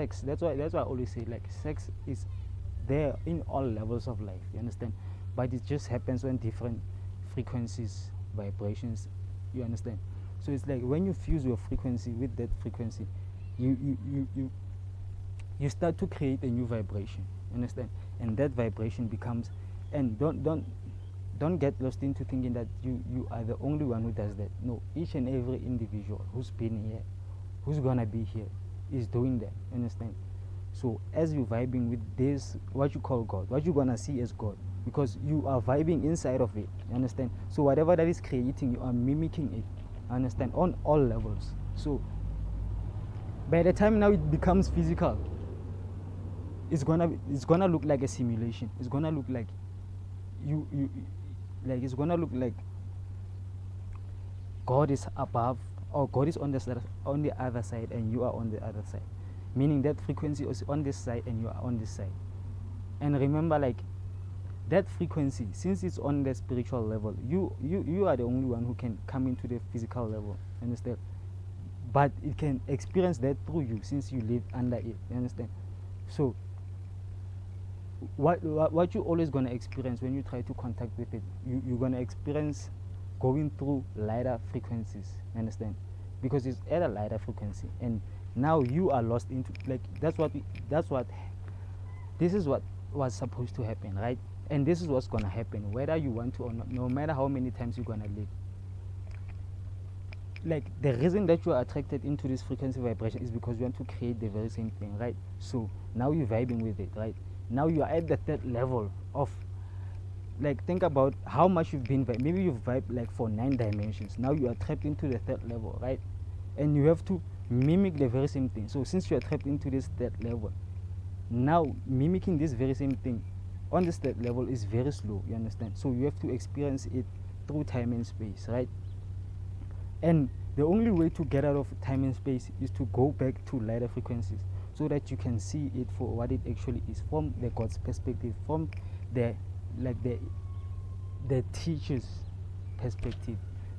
sex. That's why I always say, like, sex is there in all levels of life, you understand, but it just happens on different frequencies, vibrations, you understand. So it's like when you fuse your frequency with that frequency, you start to create a new vibration, you understand, and that vibration becomes, and don't get lost into thinking that you are the only one who does that. No, each and every individual who's been here, who's gonna be here, is doing that, you understand. So as you vibing with this, what you call God, what you're gonna see as God, because you are vibing inside of it, you understand. So whatever that is creating, you are mimicking it, understand, on all levels. So by the time now it becomes physical, it's gonna look like a simulation. It's gonna look like you like, it's gonna look like God is above, or God is on the other side and you are on the other side, meaning that frequency is on this side and you are on this side. And remember, like, that frequency, since it's on the spiritual level, you are the only one who can come into the physical level, understand, but it can experience that through you since you live under it, you understand. So what you always gonna experience when you try to contact with it, you're gonna experience going through lighter frequencies, understand, because it's at a lighter frequency, and now you are lost into, like, this is what was supposed to happen, right? And this is what's gonna happen whether you want to or not, no matter how many times you're gonna live. Like, the reason that you are attracted into this frequency vibration is because you want to create the very same thing, right? So now you're vibing with it, right? Now you are at the third level of, like, think about how much you've been maybe you've vibed like for 9 dimensions. Now you are trapped into the third level, right? And you have to mimic the very same thing. So since you are trapped into this third level, now mimicking this very same thing on this third level is very slow, you understand. So you have to experience it through time and space, right? And the only way to get out of time and space is to go back to lighter frequencies, so that you can see it for what it actually is, from the God's perspective, from the teacher's perspective,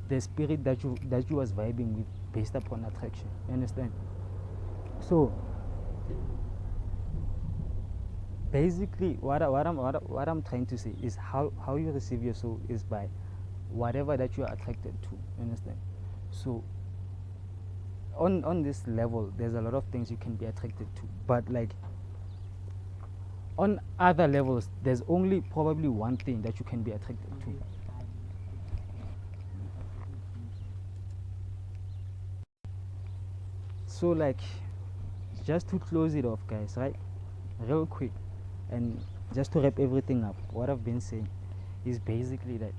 the spirit that you was vibing with based upon attraction, you understand. So basically what I'm trying to say is how you receive your soul is by whatever that you are attracted to, you understand. So on this level there's a lot of things you can be attracted to, but like on other levels there's only probably one thing that you can be attracted to. So, like, just to close it off, guys, right, real quick, and just to wrap everything up, what I've been saying is basically that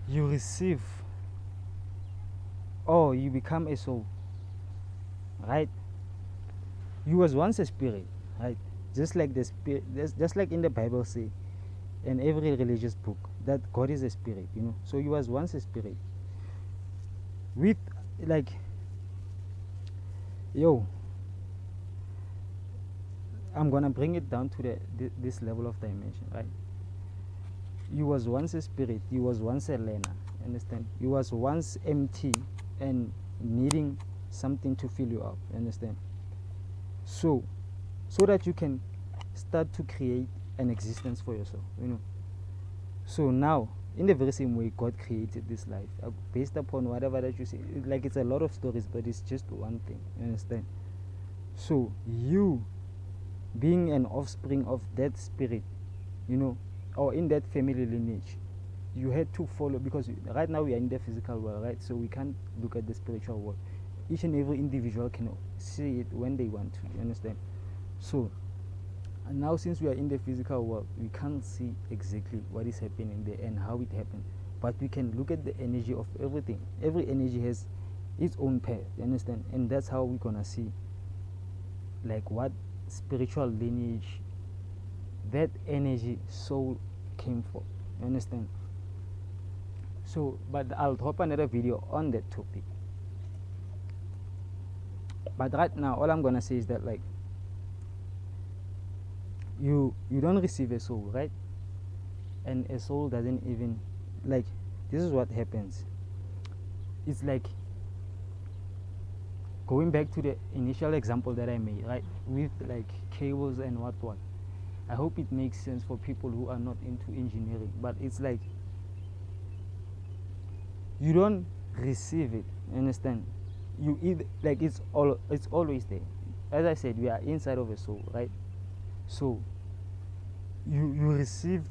you receive, or you become a soul, right? You was once a spirit, right? Just like the spirit, just like in the Bible say, in every religious book, that God is a spirit, you know. So you was once a spirit with, like, yo, I'm gonna bring it down to this level of dimension, right? You was once a spirit, you was once a learner, understand? You was once empty and needing something to fill you up, understand? So that you can start to create an existence for yourself, you know. So now, in the very same way God created this life, based upon whatever that you see, like, it's a lot of stories, but it's just one thing, you understand? So you being an offspring of that spirit, you know, or in that family lineage, you had to follow, because right now we are in the physical world, right? So we can't look at the spiritual world. Each and every individual can see it when they want to, you understand? So, and now since we are in the physical world, we can't see exactly what is happening there and how it happened, but we can look at the energy of everything. Every energy has its own path, you understand? And that's how we're gonna see, like, what spiritual lineage that energy soul came from, you understand? So, but I'll drop another video on that topic. But right now, all I'm gonna say is that, like, you don't receive a soul, right? And a soul doesn't even, like, this is what happens. It's like going back to the initial example that I made, right, with like cables and what, I hope it makes sense for people who are not into engineering. But it's like you don't receive it, understand? You either, like, it's always there. As I said, we are inside of a soul, right? So you received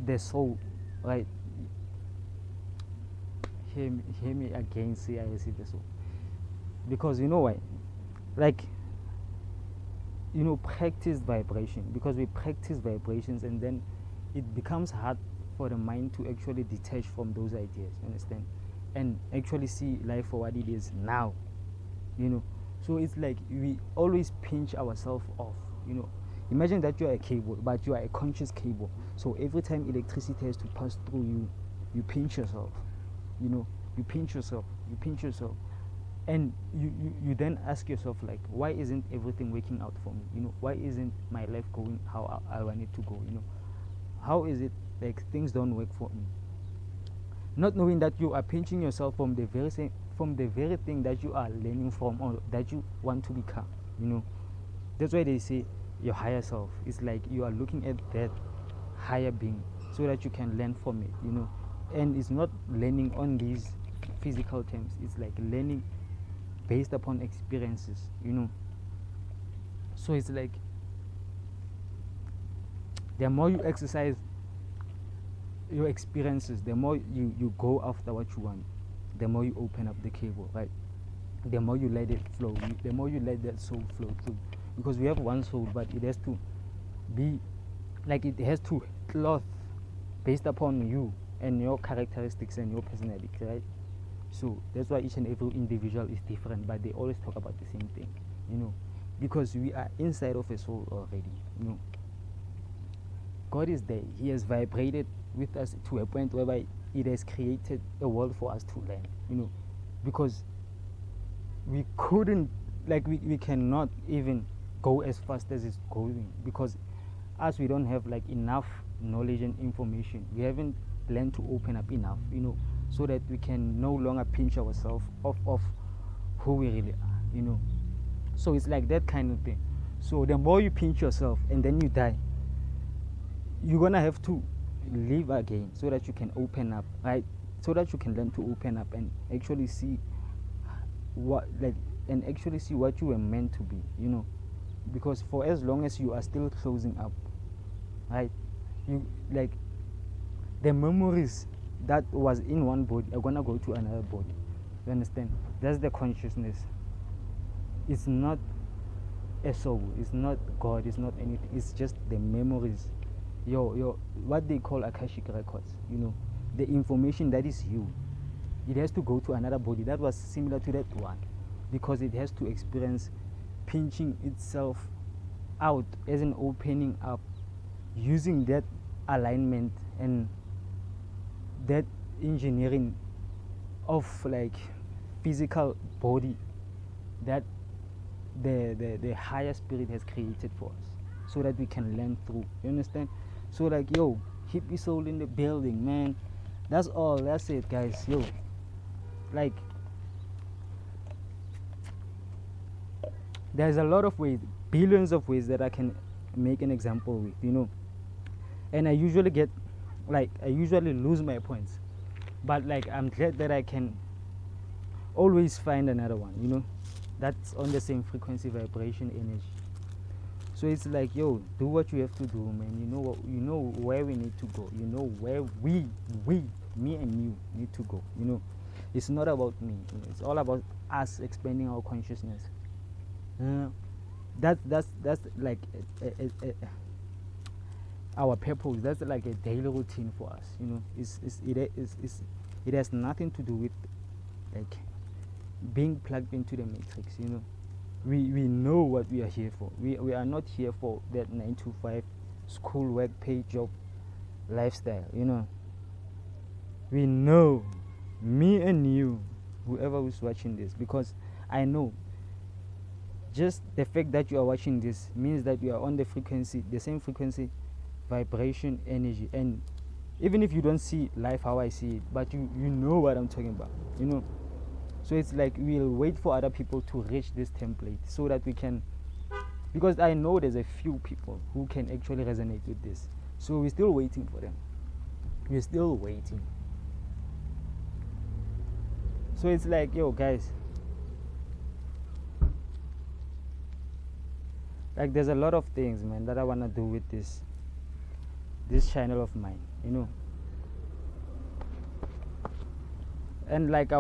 the soul, right? Hear me again, say I received the soul. Because you know why? Like, practice vibration, because we practice vibrations, and then it becomes hard for the mind to actually detach from those ideas, understand, and actually see life for what it is now. So it's like we always pinch ourselves off. Imagine that you are a cable, but you are a conscious cable. So every time electricity has to pass through you, you pinch yourself. You pinch yourself, and you then ask yourself, like, why isn't everything working out for me? Why isn't my life going how I want it to go? How is it like things don't work for me? Not knowing that you are pinching yourself from the very thing that you are learning from, or that you want to become. That's why they say your higher self. It's like you are looking at that higher being so that you can learn from it. And it's not learning on these physical terms. It's like learning based upon experiences. So it's like the more you exercise your experiences, the more you go after what you want, the more you open up the cable, right? The more you let it flow, the more you let that soul flow through. Because we have one soul, but it has to be like, it has to cloth based upon you and your characteristics and your personality, right? So that's why each and every individual is different, but they always talk about the same thing, because we are inside of a soul already. God is there. He has vibrated with us to a point whereby it has created a world for us to learn, because we couldn't, like, we cannot even go as fast as it's going, because as we don't have like enough knowledge and information, we haven't learned to open up enough, so that we can no longer pinch ourselves off of who we really are. So it's like that kind of thing. So the more you pinch yourself and then you die, you're gonna have to live again so that you can open up, right? So that you can learn to open up and actually see what you were meant to be, because for as long as you are still closing up, right, you, like, the memories that was in one body are gonna go to another body. You understand? That's the consciousness. It's not a soul, it's not God, it's not anything. It's just the memories, your what they call Akashic records. The information that is you. It has to go to another body that was similar to that one, because it has to experience pinching itself out, as an opening up, using that alignment and that engineering of like physical body that the higher spirit has created for us, so that we can learn through. You understand? So like, hippie soul in the building, man. That's all. That's it, guys. Like, there's a lot of ways, billions of ways that I can make an example with, and I usually lose my points, but like, I'm glad that I can always find another one, that's on the same frequency, vibration, energy. So it's like, do what you have to do, man. You know where we need to go. Where we, me and you, need to go. It's not about me. It's all about us expanding our consciousness. That's like our purpose. That's like a daily routine for us. It has nothing to do with like being plugged into the matrix. We know what we are here for. We are not here for that 9 to 5 school work, pay job lifestyle. We know, me and you, whoever is watching this, because I know just the fact that you are watching this means that you are on the frequency, the same frequency, vibration, energy. And even if you don't see life how I see it, but you know what I'm talking about. So it's like we'll wait for other people to reach this template so that we can, because I know there's a few people who can actually resonate with this. So we're still waiting for them. We're still waiting. So it's like, yo guys, like there's a lot of things, man, that I want to do with this channel of mine, you know. And like I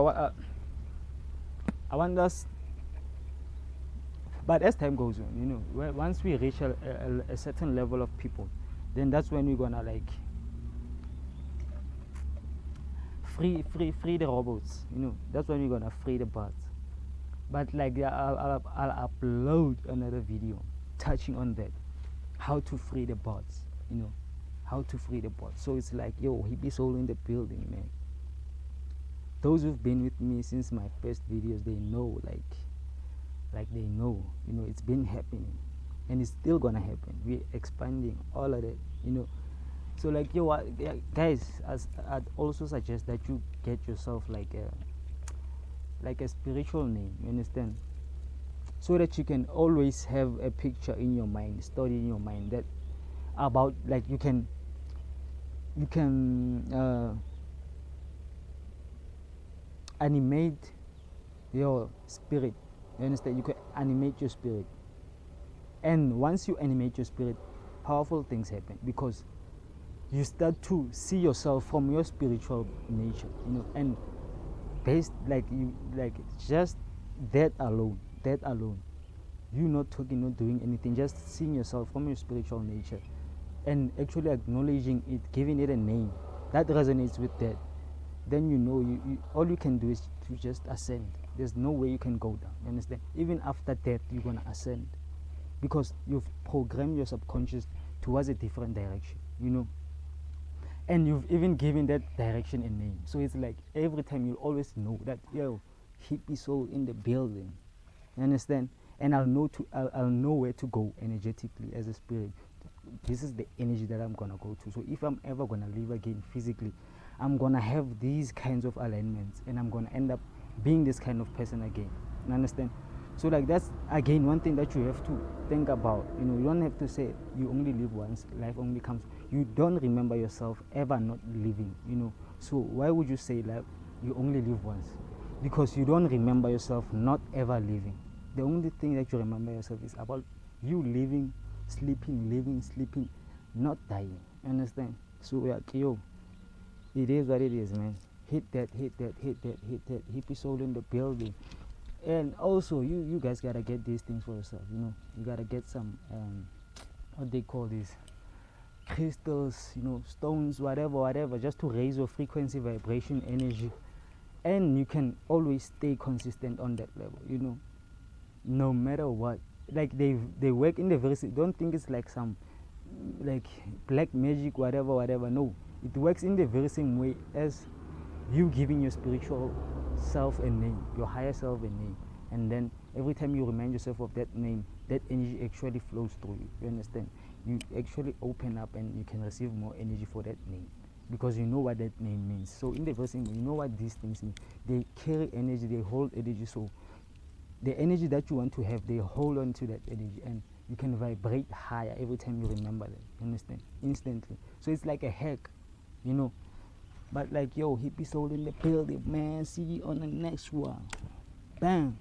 want us, but as time goes on, you know, once we reach a certain level of people, then that's when we're gonna like free the robots, you know. That's when we're gonna free the bots. But like I'll upload another video touching on that, how to free the bots, you know, how to free the bots. So it's like, yo, hippie soul in the building, man. Those who've been with me since my first videos, they know, like they know, you know, it's been happening and it's still gonna happen. We're expanding all of that, you know. So like, yo, guys, I'd also suggest that you get yourself like a spiritual name, you understand, so that you can always have a picture in your mind, story in your mind, that about, like, you can animate your spirit, you understand. You can animate your spirit, and once you animate your spirit, powerful things happen, because you start to see yourself from your spiritual nature, you know. And based, like, you, like, just that alone, you not talking, not doing anything, just seeing yourself from your spiritual nature and actually acknowledging it, giving it a name that resonates with that, then you know, you all you can do is to just ascend. There's no way you can go down, you understand. Even after death, you're gonna ascend, because you've programmed your subconscious towards a different direction, you know. And you've even given that direction a name. So it's like every time you always know that, yo, hippie soul in the building, you understand. And I'll know where to go energetically as a spirit. This is the energy that I'm gonna go to. So if I'm ever gonna live again physically, I'm gonna have these kinds of alignments, and I'm gonna end up being this kind of person again, you understand. So like, that's again one thing that you have to think about, you know. You don't have to say you only live once, life only comes. You don't remember yourself ever not living, you know. So why would you say that you only live once? Because you don't remember yourself not ever living. The only thing that you remember yourself is about you living, sleeping, not dying, understand. So we are, yo, it is what it is, man. Hit that hippie soul in the building. And also, you guys gotta get these things for yourself, you know. You gotta get some what they call these crystals, you know, stones, whatever, just to raise your frequency, vibration, energy. And you can always stay consistent on that level, you know, no matter what. Like, they work in the very, don't think it's like some like black magic, whatever. No, it works in the very same way as you giving your spiritual self a name, your higher self a name, and then every time you remind yourself of that name, that energy actually flows through you, you understand. You actually open up and you can receive more energy for that name, because you know what that name means. So in the very same way, you know what these things mean. They carry energy, they hold energy. So the energy that you want to have, they hold on to that energy, and you can vibrate higher every time you remember them, you understand, instantly. So it's like a hack, you know. But like, yo, hippie soul in the building, man. See you on the next one. Bam.